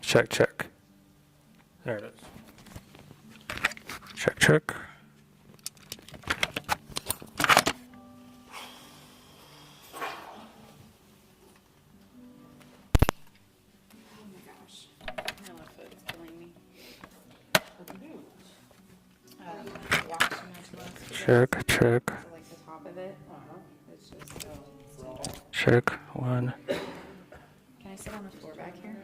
Check, check. There it is. Check, check. Check, check. Check, one. Can I sit on the floor back here?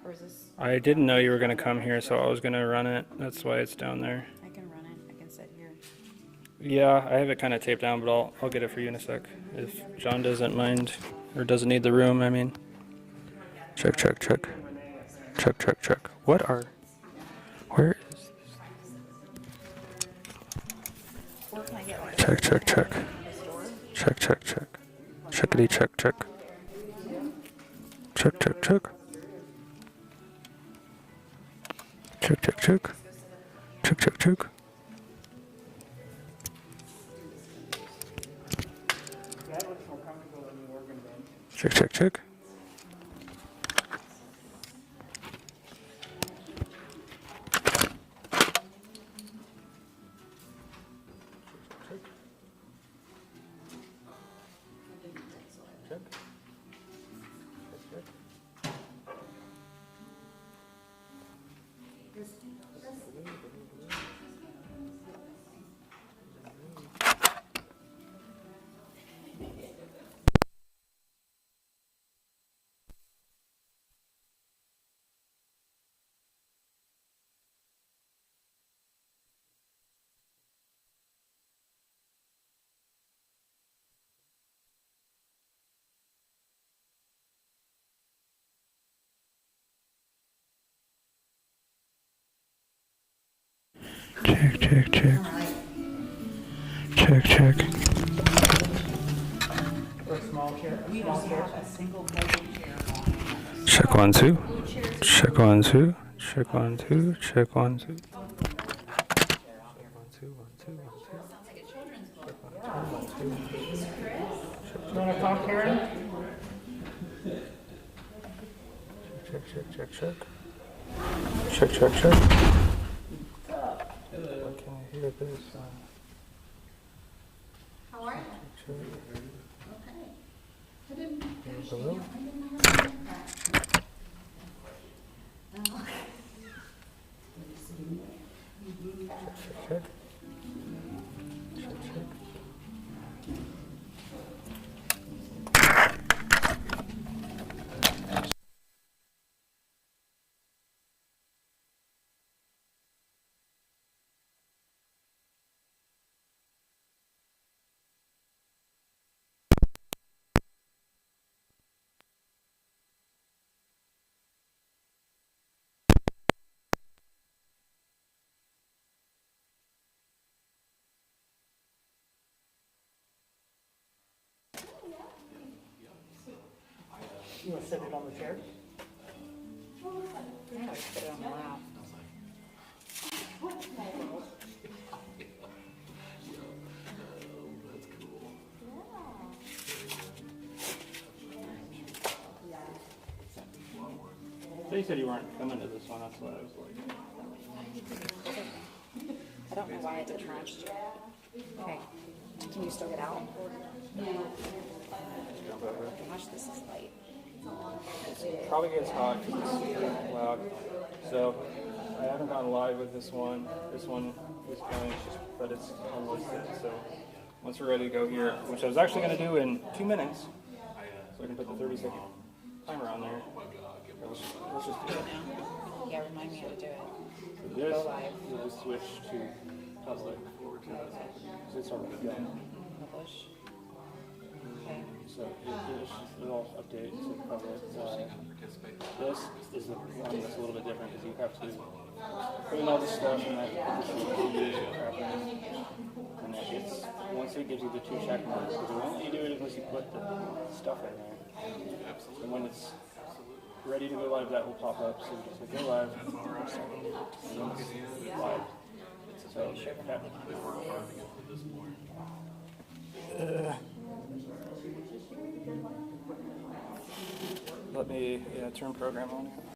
Or is this? I didn't know you were going to come here, so I was going to run it. That's why it's down there. I can run it. I can sit here. Yeah, I have it kind of taped down, but I'll get it for you in a sec. If John doesn't mind, or doesn't need the room, I mean. Check, check, check. Check, check, check. What are... Where is this? Or can I get like Check, check, check. this door? Check, check, check. Checkity, check, check. Check, check, check. Check, check, check. Check, check, check. Check, check, check. Check, check, check. Check, check. Check 1, 2. Check 1, 2. Check 1, 2. Check 1, 2. You want to talk, Karen? Check, check, check, check. Check, check, check. Why can't I hear this? How are you? Check. Okay. I didn't. Hello? Check, check. Check, check. You want to sit it on the chair? Yeah, I sit it on the lap. So you said you weren't coming to this one, that's why I was like... I don't know why it's attached. Okay. Can you still get out? Gosh, this is light. It probably gets hot because it's super loud. So I haven't gone live with this one. This one is going, but it's almost it. So once we're ready to go here, which I was actually going to do in 2 minutes, so I can put the 30-second timer on there. Let's just do it. Yeah, remind me how to do it. So this, Go live. we'll just switch to public. So it's already done. Publish. Okay. So it'll update to public. This is the one that's a little bit different because you have to put in all this stuff and then crap in. And then it's, once it gives you the 2 check marks, because it won't let you do it unless you put the stuff in there. And when it's ready to go live, that will pop up. So you just say go live. And then it's live. So yeah. let me turn program on here.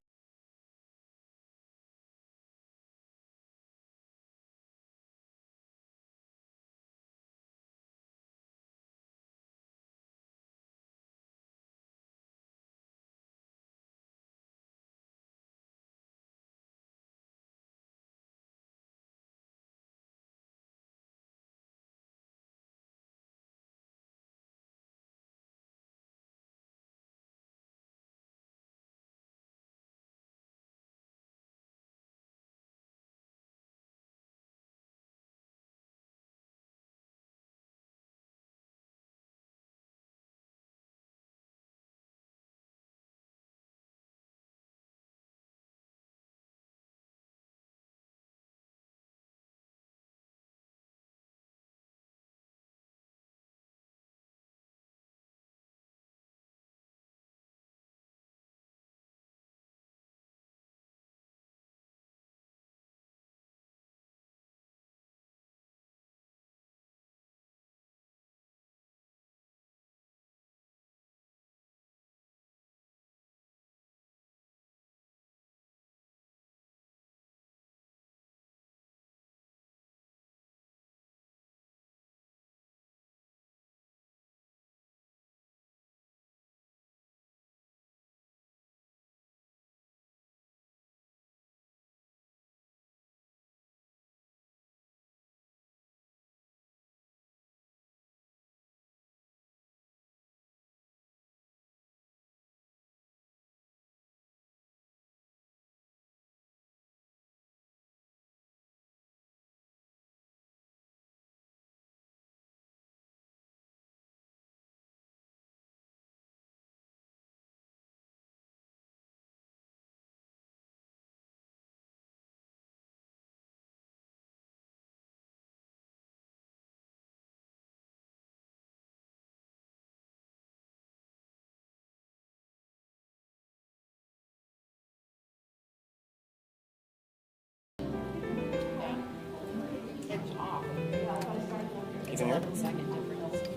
You can hear? Second difference.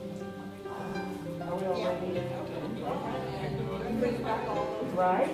Are we all ready? Right?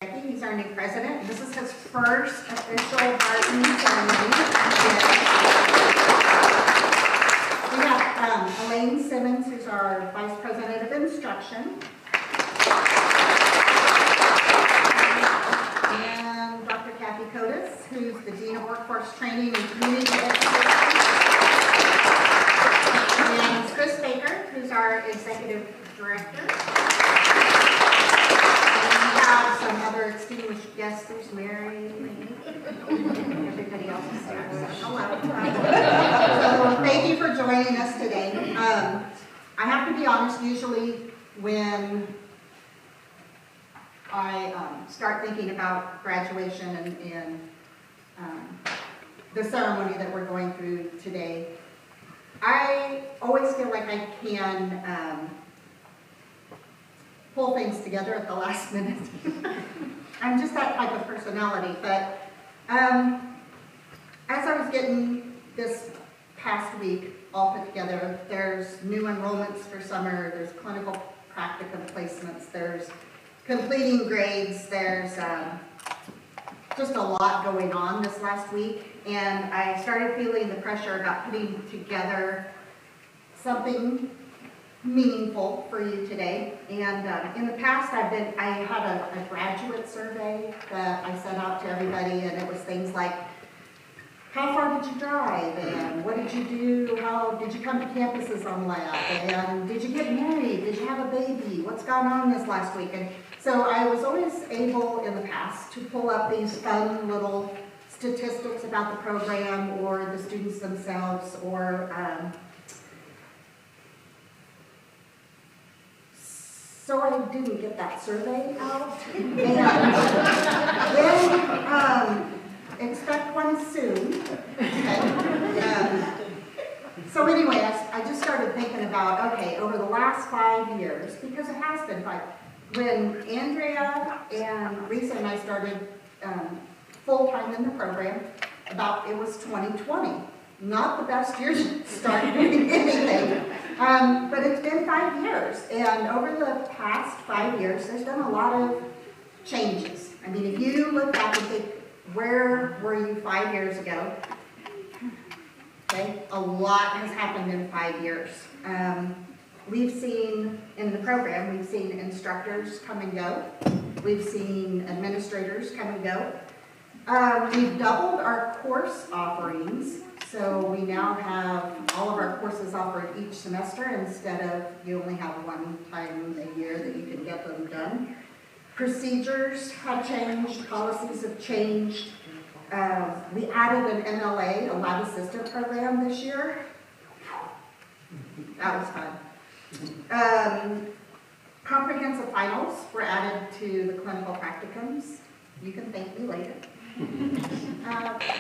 He's our new president. This is his first official Barton ceremony. We have Elaine Simmons, who's our vice president of instruction. And Dr. Kathy Kotis, who's the dean of workforce training and community education. And Chris Baker, who's our executive director. Some other distinguished guests. There's Mary. Everybody else is there. So hello. So thank you for joining us today. I have to be honest, usually when I start thinking about graduation and the ceremony that we're going through today, I always feel like I can pull things together at the last minute. I'm just that type of personality, but as I was getting this past week all put together, there's new enrollments for summer, there's clinical practicum placements, there's completing grades, there's just a lot going on this last week, and I started feeling the pressure about putting together something meaningful for you today. And in the past, I had a graduate survey that I sent out to everybody, and it was things like, how far did you drive, and what did you do, how did you come to campuses on lab, and did you get married, did you have a baby, what's gone on this last week? And so I was always able in the past to pull up these fun little statistics about the program or the students themselves, or so I didn't get that survey out, and then expect one soon. Okay. So anyway, I just started thinking about, okay, over the last 5 years, because it has been 5, when Andrea and Risa and I started full-time in the program, it was 2020. Not the best year to start doing anything. But it's been 5 years, and over the past 5 years, there's been a lot of changes. I mean, if you look back and think, where were you 5 years ago? Okay, a lot has happened in 5 years. We've seen, in the program, we've seen instructors come and go. We've seen administrators come and go. We've doubled our course offerings. So we now have all of our courses offered each semester instead of you only have one time a year that you can get them done. Procedures have changed, policies have changed. We added an MLA, a lab assistant program this year. That was fun. Comprehensive finals were added to the clinical practicums. You can thank me later.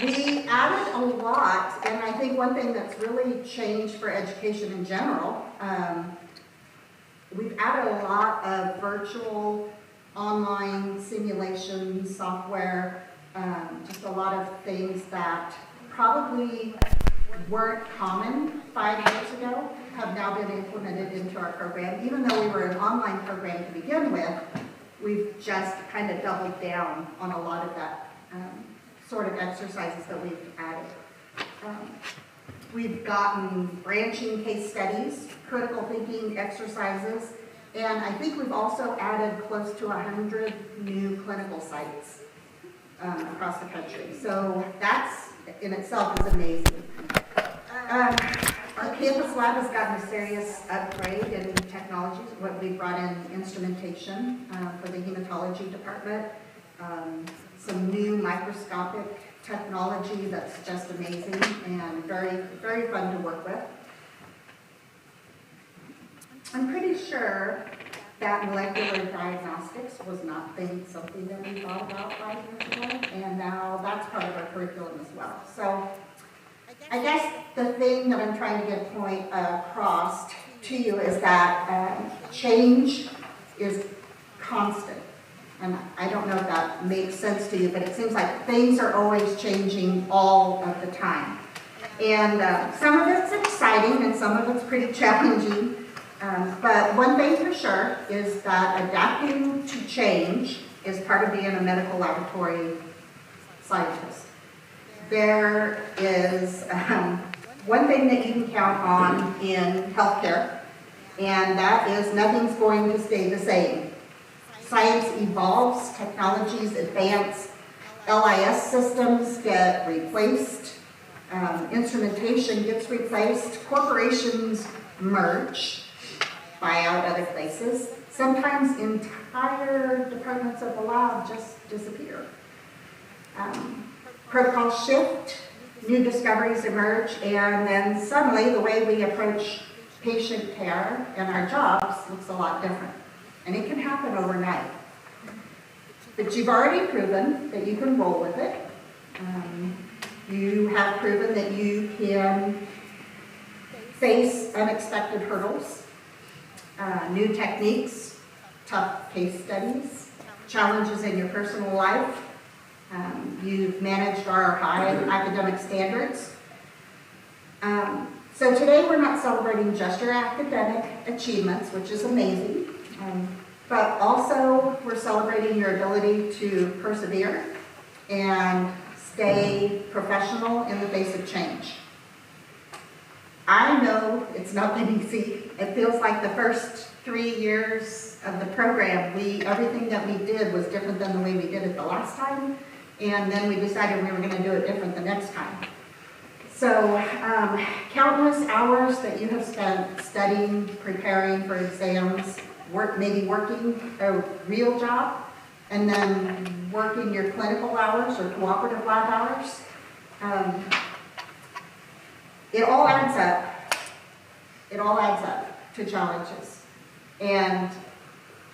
We added a lot, and I think one thing that's really changed for education in general, we've added a lot of virtual online simulation software, just a lot of things that probably weren't common 5 years ago, have now been implemented into our program. Even though we were an online program to begin with, we've just kind of doubled down on a lot of that sort of exercises that we've added. We've gotten branching case studies, critical thinking exercises, and I think we've also added close to 100 new clinical sites across the country. So that's in itself is amazing. Our campus lab has gotten a serious upgrade in technologies. We brought in instrumentation for the hematology department. Some new microscopic technology that's just amazing and very, very fun to work with. I'm pretty sure that molecular diagnostics was not something that we thought about 5 years ago, and now that's part of our curriculum as well. So I guess the thing that I'm trying to get point across to you is that change is constant. And I don't know if that makes sense to you, but it seems like things are always changing all of the time. And some of it's exciting and some of it's pretty challenging. But one thing for sure is that adapting to change is part of being a medical laboratory scientist. There is one thing that you can count on in healthcare, and that is nothing's going to stay the same. Science evolves, technologies advance, LIS systems get replaced, instrumentation gets replaced, corporations merge, buy out other places. Sometimes entire departments of the lab just disappear. Protocols shift, new discoveries emerge, and then suddenly the way we approach patient care and our jobs looks a lot different. And it can happen overnight. But you've already proven that you can roll with it. You have proven that you can face unexpected hurdles, new techniques, tough case studies, challenges in your personal life. You've managed our high academic standards. So today we're not celebrating just your academic achievements, which is amazing, but also we're celebrating your ability to persevere and stay professional in the face of change. I know it's not been easy. It feels like the first 3 years of the program, everything that we did was different than the way we did it the last time, and then we decided we were going to do it different the next time. So countless hours that you have spent studying, preparing for exams, maybe working a real job, and then working your clinical hours or cooperative lab hours. It all adds up. It all adds up to challenges. And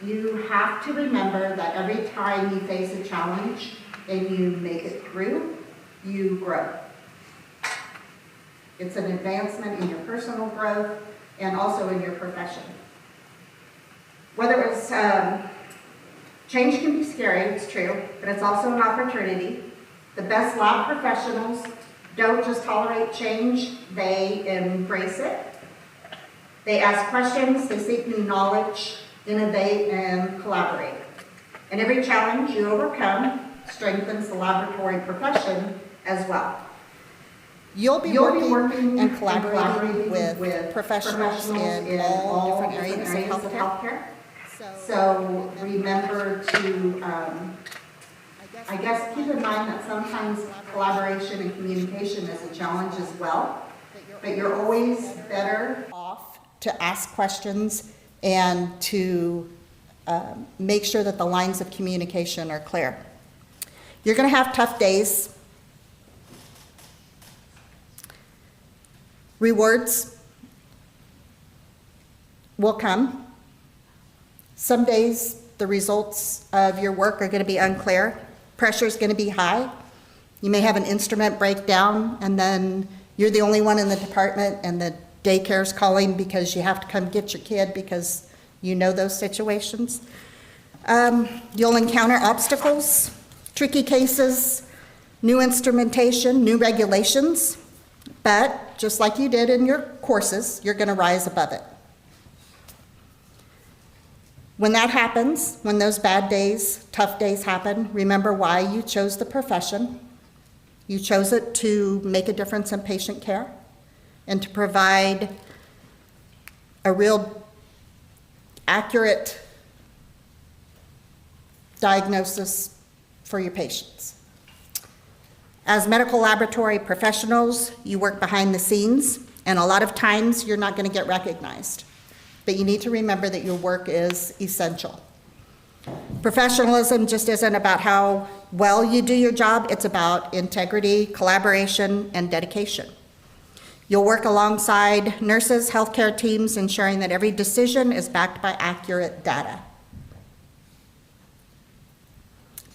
you have to remember that every time you face a challenge and you make it through, you grow. It's an advancement in your personal growth and also in your profession. Whether it's, change can be scary, it's true, but it's also an opportunity. The best lab professionals don't just tolerate change, they embrace it. They ask questions, they seek new knowledge, innovate, and collaborate. And every challenge you overcome strengthens the laboratory profession as well. You'll be working and collaborating with professionals in all different areas of healthcare. So remember to, I guess, keep in mind that sometimes collaboration and communication is a challenge as well, but you're always better Off to ask questions and to make sure that the lines of communication are clear. You're going to have tough days. Rewards will come. Some days the results of your work are going to be unclear. Pressure is going to be high. You may have an instrument break down and then you're the only one in the department and the daycare's calling because you have to come get your kid because you know those situations. You'll encounter obstacles, tricky cases, new instrumentation, new regulations, but just like you did in your courses, you're going to rise above it. When that happens, when those bad days, tough days happen, remember why you chose the profession. You chose it to make a difference in patient care and to provide a real accurate diagnosis for your patients. As medical laboratory professionals, you work behind the scenes, and a lot of times you're not going to get recognized. But you need to remember that your work is essential. Professionalism just isn't about how well you do your job, it's about integrity, collaboration, and dedication. You'll work alongside nurses, healthcare teams, ensuring that every decision is backed by accurate data.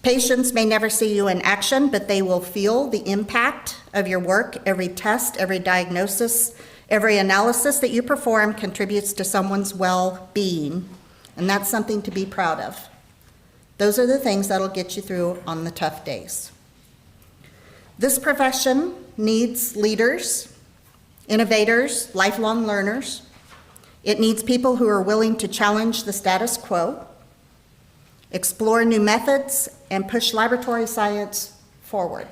Patients may never see you in action, but they will feel the impact of your work. Every test, every diagnosis, every analysis that you perform contributes to someone's well-being, and that's something to be proud of. Those are the things that'll get you through on the tough days. This profession needs leaders, innovators, lifelong learners. It needs people who are willing to challenge the status quo. explore new methods, and push laboratory science forward.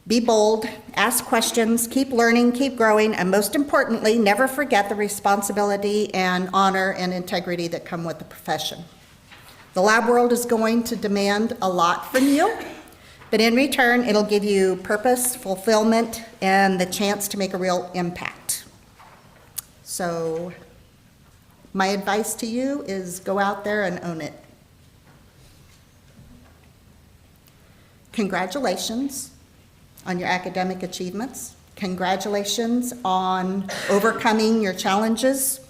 Be bold, ask questions, keep learning, keep growing, and most importantly, never forget the responsibility and honor and integrity that come with the profession. The lab world is going to demand a lot from you, but in return, it'll give you purpose, fulfillment, and the chance to make a real impact. So my advice to you is go out there and own it. Congratulations on your academic achievements. Congratulations on overcoming your challenges.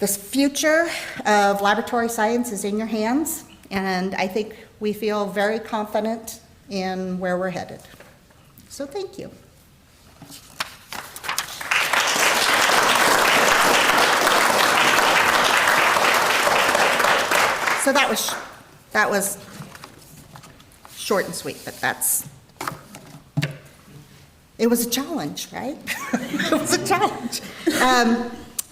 The future of laboratory science is in your hands, and I think we feel very confident in where we're headed. So thank you. So that was short and sweet, but it was a challenge, right? It was a challenge.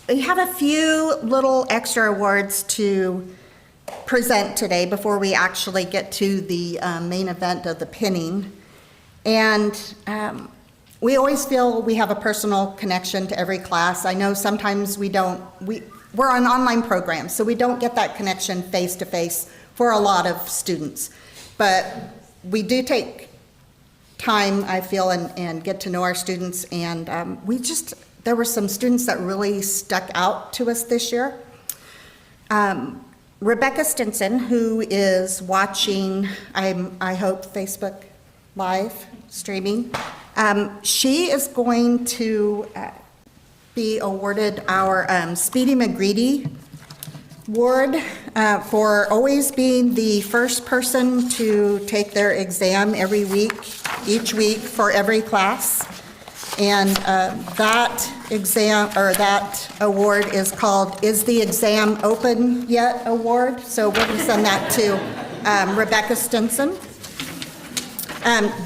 We have a few little extra awards to present today before we actually get to the main event of the pinning. And we always feel we have a personal connection to every class. I know sometimes we don't, we're an online program, so we don't get that connection face-to-face for a lot of students. But we do take time, I feel, and get to know our students. And there were some students that really stuck out to us this year. Rebecca Stinson, who is watching, I hope, Facebook Live streaming, she is going to be awarded our Speedy McGreedy Award for always being the first person to take their exam each week for every class. And that exam, or that award is called Is the Exam Open Yet Award. So we're going to send that to Rebecca Stinson.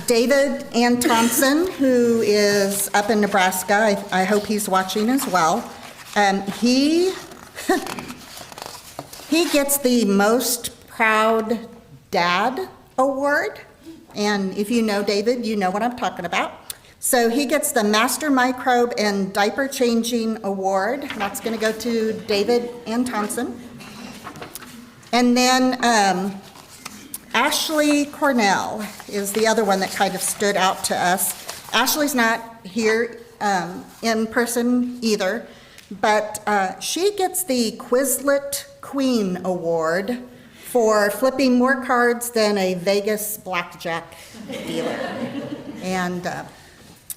David Ann Thompson, who is up in Nebraska, I hope he's watching as well. He gets the Most Proud Dad Award. And if you know David, you know what I'm talking about. So he gets the Master Microbe and Diaper Changing Award. That's going to go to David Ann Thompson. And then Ashley Cornell is the other one that kind of stood out to us. Ashley's not here in person either, but she gets the Quizlet Queen Award for flipping more cards than a Vegas blackjack dealer. And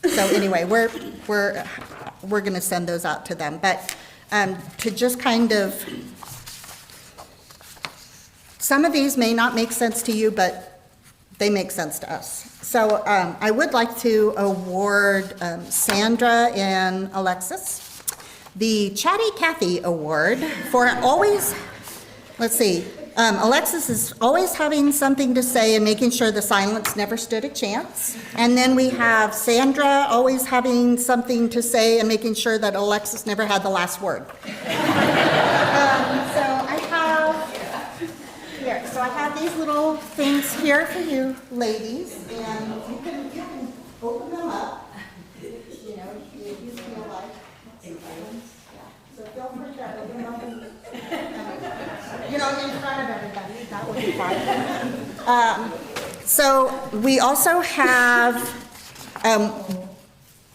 so anyway, we're going to send those out to them. But to just kind of, some of these may not make sense to you, but they make sense to us. So I would like to award Sandra and Alexis the Chatty Cathy Award for always, let's see, Alexis is always having something to say and making sure the silence never stood a chance. And then we have Sandra always having something to say and making sure that Alexis never had the last word. So I have these little things here for you ladies, and you can open them up. You know, if you feel like. So feel free to open them up and, in front of everybody. That would be fine. So we also have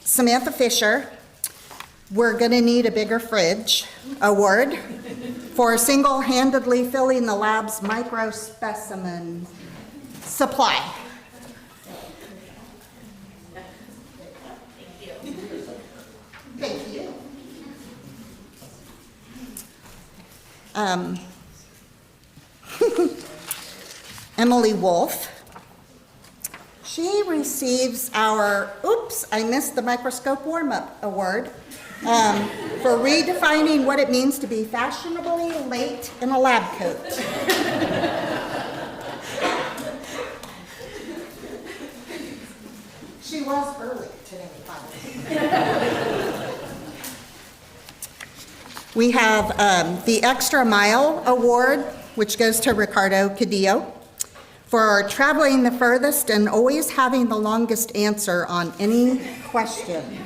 Samantha Fisher. We're going to need a bigger fridge award for single-handedly filling the lab's microspecimen supply. Thank you. Emily Wolf. She receives our, oops, I missed the microscope warm-up award for redefining what it means to be fashionably late in a lab coat. She was early today, finally. We have the Extra Mile Award, which goes to Ricardo Cadillo, for traveling the furthest and always having the longest answer on any question.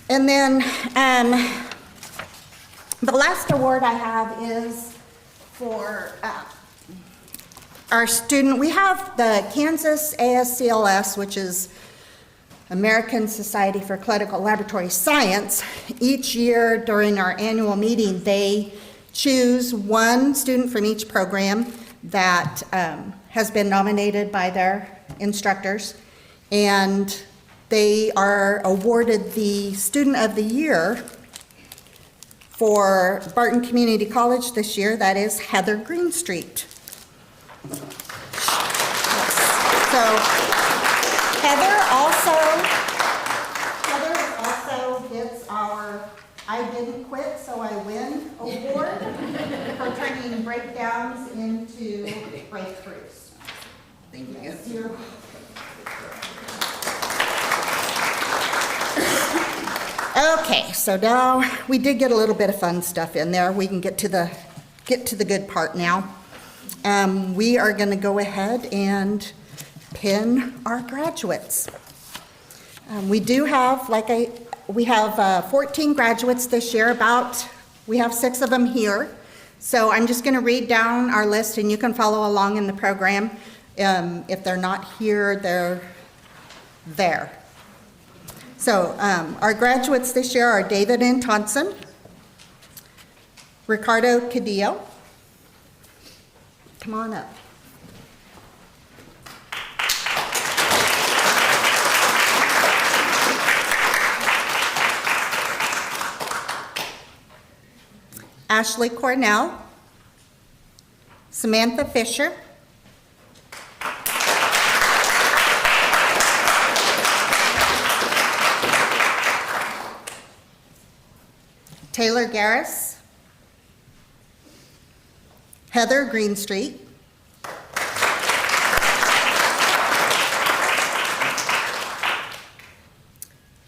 And then the last award I have is for our student. We have the Kansas ASCLS, which is American Society for Clinical Laboratory Science. Each year during our annual meeting, they choose one student from each program that has been nominated by their instructors, and they are awarded the Student of the Year for Barton Community College this year. That is Heather Greenstreet. So Heather also gets our I Didn't Quit So I Win award for turning breakdowns into breakthroughs. Thank you. Yes, you're welcome. Okay, so now we did get a little bit of fun stuff in there. We can get to the good part now. We are going to go ahead and pin our graduates. We do have, we have 14 graduates this year. We have 6 of them here. So I'm just going to read down our list, and you can follow along in the program. If they're not here, they're there. So our graduates this year are David N. Thompson, Ricardo Cadillo. Come on up. Ashley Cornell, Samantha Fisher, Taylor Garris, Heather Greenstreet,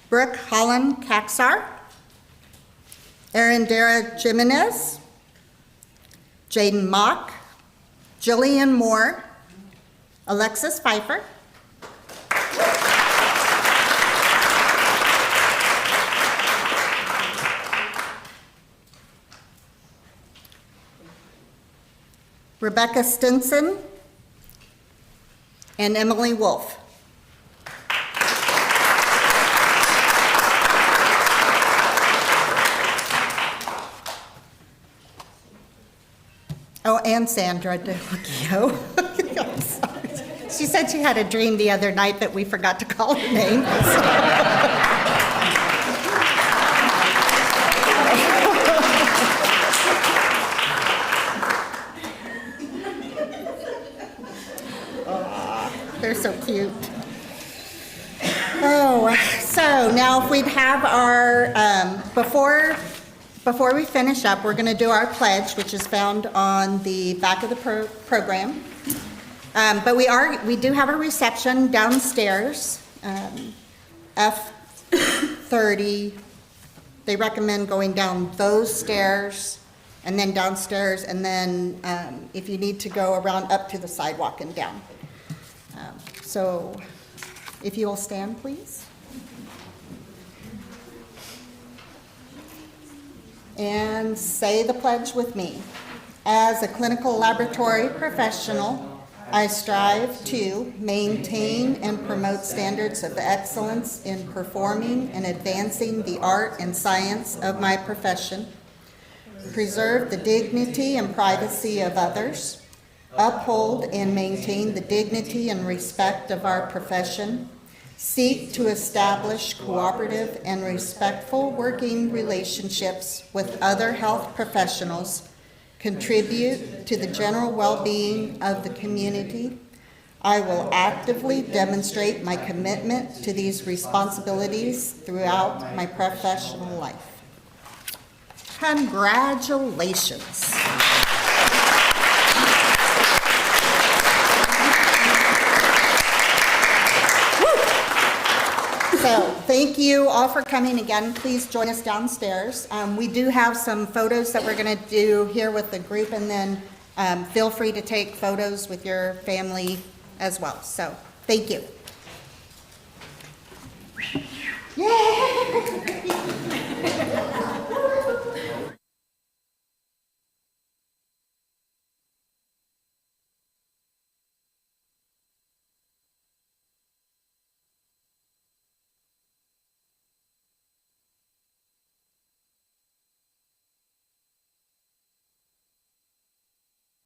Brooke Holland Caxar, Arendara Jimenez, Jaden Mock, Jillian Moore, Alexis Pfeiffer, Rebecca Stinson, and Emily Wolf. Oh, and Sandra DeLucchio. I'm sorry. She said she had a dream the other night that we forgot to call her name. They're so cute. Oh, so now if we'd have our, before we finish up, we're going to do our pledge, which is found on the back of the program. But we do have a reception downstairs, F30. They recommend going down those stairs and then downstairs, and then if you need to go around up to the sidewalk and down. So if you will stand, please. And say the pledge with me. As a clinical laboratory professional, I strive to maintain and promote standards of excellence in performing and advancing the art and science of my profession, preserve the dignity and privacy of others, uphold and maintain the dignity and respect of our profession, seek to establish cooperative and respectful working relationships with other health professionals, contribute to the general well-being of the community. I will actively demonstrate my commitment to these responsibilities throughout my professional life. Congratulations. So, thank you all for coming again. Please join us downstairs. We do have some photos that we're going to do here with the group, and then feel free to take photos with your family as well. So, thank you.